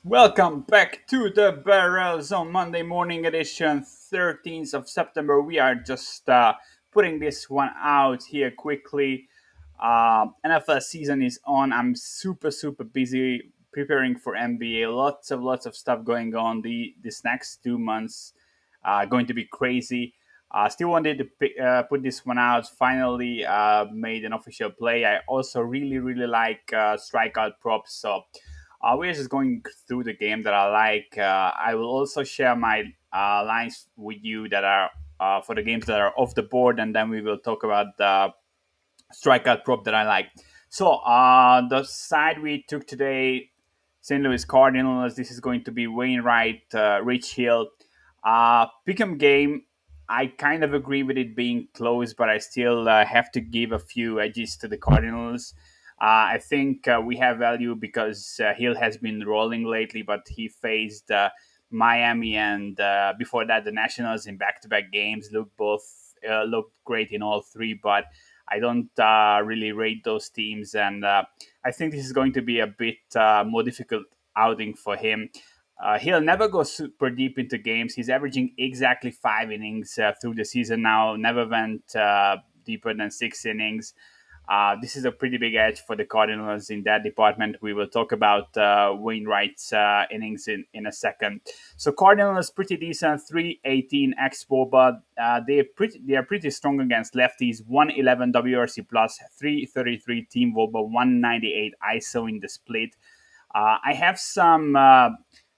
Welcome back to the Barrels on Monday morning edition, 13th of September. We are just putting this one out here quickly. NFL season is on. I'm super busy preparing for NBA. Lots of stuff going on. This next 2 months going to be crazy. Still wanted to put this one out. Finally made an official play. I also really like strikeout props. So we're just going through the game that I like. I will also share my lines with you that are for the games that are off the board, and then we will talk about the strikeout prop that I like. So the side we took today, St. Louis Cardinals. This is going to be Wainwright, Rich Hill. Pick'em game. I kind of agree with it being close, but I still have to give a few edges to the Cardinals. I think we have value because Hill has been rolling lately, but he faced Miami and before that the Nationals in back-to-back games. Looked great in all three, but I don't really rate those teams, and I think this is going to be a bit more difficult outing for him. He'll never go super deep into games. He's averaging exactly 5 innings through the season now. Never went deeper than 6 innings. This is a pretty big edge for the Cardinals in that department. We will talk about Wainwright's innings in a second. So Cardinals pretty decent, 318 xBOBA. They are pretty strong against lefties. 111 WRC plus, 333 team WOBA, 198 ISO in the split. I have some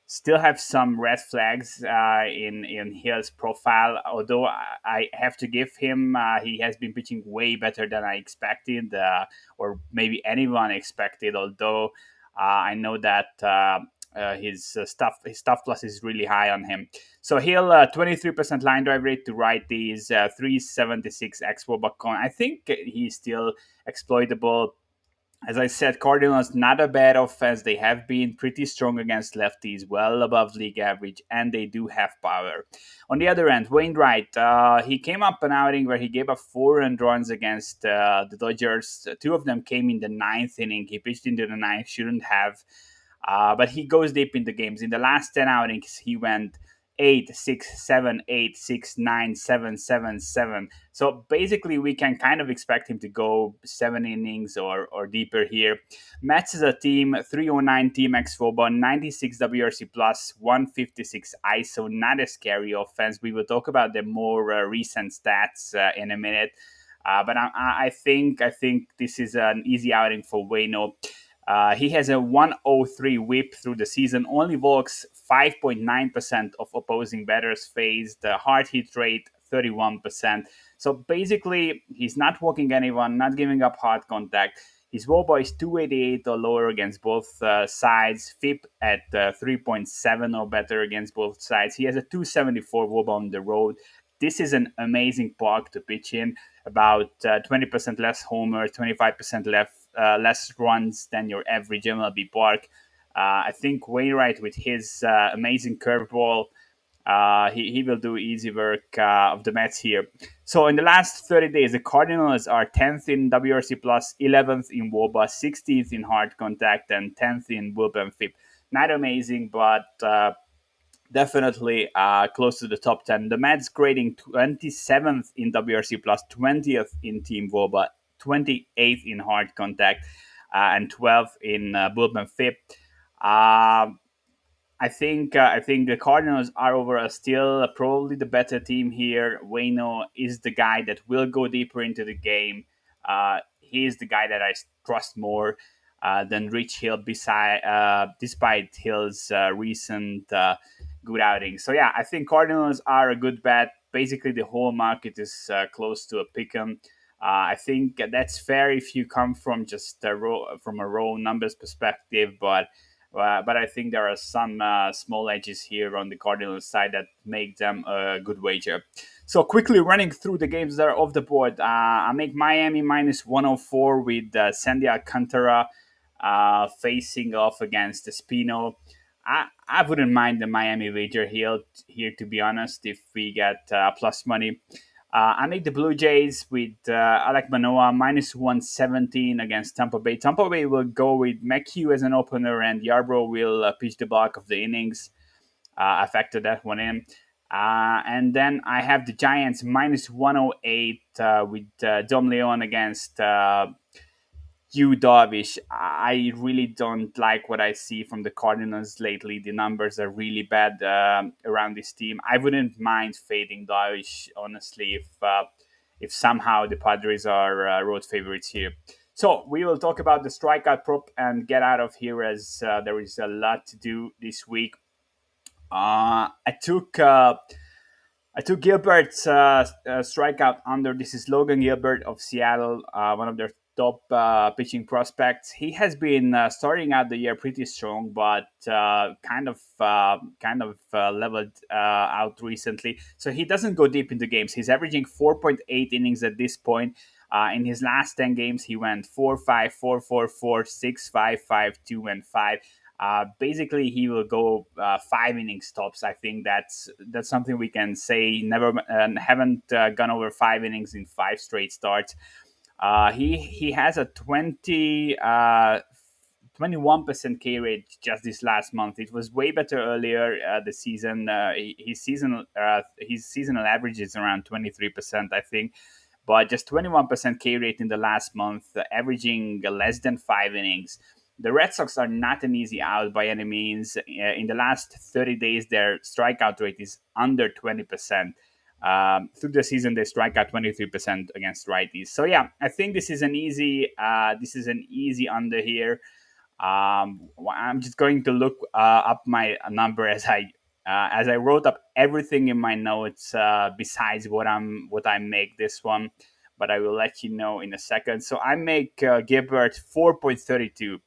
still have some red flags in his profile. Although I have to give him, he has been pitching way better than I expected, or maybe anyone expected. Although I know that. His stuff plus is really high on him. So he'll 23% line drive rate to righties, 376 xWOBA buck. I think he's still exploitable. As I said, Cardinals not a bad offense. They have been pretty strong against lefties, well above league average, and they do have power. On the other end, Wainwright, he came up an outing where he gave up 4 runs against the Dodgers. Two of them came in the ninth inning. He pitched into the ninth, shouldn't have. But he goes deep in the games. In the last 10 outings, he went 8, 6, 7, 8, 6, 9, 7, 7, 7. So basically, we can kind of expect him to go 7 innings or deeper here. Mets is a team, 309 team xFOBA, 96 WRC plus, 156 ISO. Not a scary offense. We will talk about the more recent stats in a minute. But I think this is an easy outing for Wayno. He has a 103 whip through the season, only walks 5.9% of opposing batters faced, the hard hit rate 31%. So basically, he's not walking anyone, not giving up hard contact. His WOBA is 288 or lower against both sides, FIP at 3.7 or better against both sides. He has a 274 WOBA on the road. This is an amazing park to pitch in, about 20% less homer, 25% less runs than your average MLB park. I think Wainwright, with his amazing curveball, he will do easy work of the Mets here. So in the last 30 days, the Cardinals are 10th in WRC plus, 11th in WOBA, 16th in hard contact, and 10th in bullpen FIP. Not amazing, but definitely close to the top 10. The Mets grading 27th in WRC plus, 20th in team WOBA, 28th in hard contact, and 12th in bullpen FIP. I think the Cardinals are overall still probably the better team here. Wayno is the guy that will go deeper into the game. He is the guy that I trust more than Rich Hill, despite Hill's recent good outings. So yeah, I think Cardinals are a good bet. Basically, the whole market is close to a pick 'em. I think that's fair if you come from just from a raw numbers perspective, but I think there are some small edges here on the Cardinals side that make them a good wager. So quickly running through the games that are off the board, I make Miami minus 104 with Sandy Alcantara facing off against Espino. I wouldn't mind the Miami wager here, to be honest, if we get plus money. I made the Blue Jays with Alec Manoa minus 117 against Tampa Bay. Tampa Bay will go with McHugh as an opener, and Yarbrough will pitch the bulk of the innings. I factored that one in. And then I have the Giants minus 108 with Dom Leon against Yu Darvish. I really don't like what I see from the Cardinals lately. The numbers are really bad around this team. I wouldn't mind fading Darvish, honestly, if somehow the Padres are road favorites here. So we will talk about the strikeout prop and get out of here as there is a lot to do this week. Uh, I took uh, I took Gilbert's strikeout under. This is Logan Gilbert of Seattle, one of their top pitching prospects. He has been starting out the year pretty strong, but kind of leveled out recently. So he doesn't go deep into games. He's averaging 4.8 innings at this point. In his last 10 games, he went 4-5, 4-4, 4-6, 5-5, 2, and 5. Basically, he will go 5 inning stops. I think that's something we can say. Never haven't gone over 5 innings in 5 straight starts. He has a 21% K rate just this last month. It was way better earlier the season. His seasonal average is around 23%, I think, but just 21% K rate in the last month, averaging less than 5 innings. The Red Sox are not an easy out by any means. In the last 30 days, their strikeout rate is under 20%. Through the season, they strike out 23% against righties. So yeah, I think this is an easy under here. I'm just going to look up my number as I wrote up everything in my notes besides what I make this one, but I will let you know in a second. So I make Gilbert 4.32.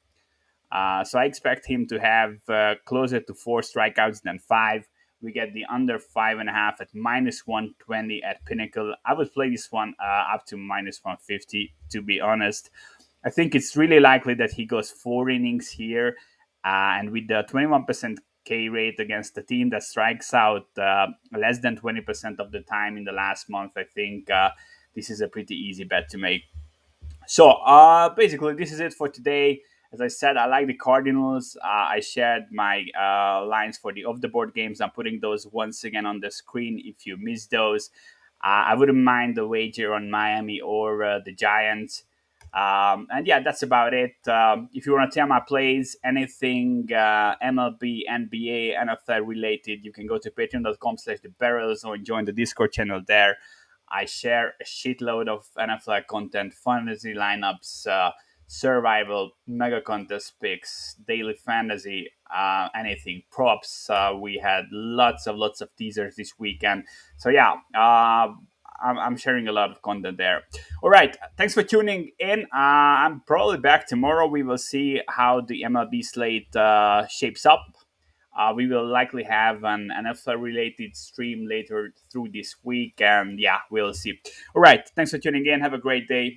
So I expect him to have closer to 4 strikeouts than 5. We get the under 5.5 at minus 120 at Pinnacle. I would play this one up to minus 150, to be honest. I think it's really likely that he goes 4 innings here. And with the 21% K rate against a team that strikes out less than 20% of the time in the last month, I think this is a pretty easy bet to make. So basically, this is it for today. As I said, I like the Cardinals. I shared my lines for the off the board games. I'm putting those once again on the screen if you missed those. I wouldn't mind the wager on Miami or the Giants. And yeah, that's about it. If you want to tell my plays, anything MLB, NBA, NFL related, you can go to patreon.com/the barrels or join the Discord channel there. I share a shitload of NFL content, fantasy lineups, survival, mega contest picks, daily fantasy, anything, props. We had lots of teasers this weekend. So yeah, I'm sharing a lot of content there. All right, thanks for tuning in. I'm probably back tomorrow. We will see how the MLB slate shapes up. We will likely have an NFL related stream later through this week, and yeah, we'll see. All right, thanks for tuning in. Have a great day.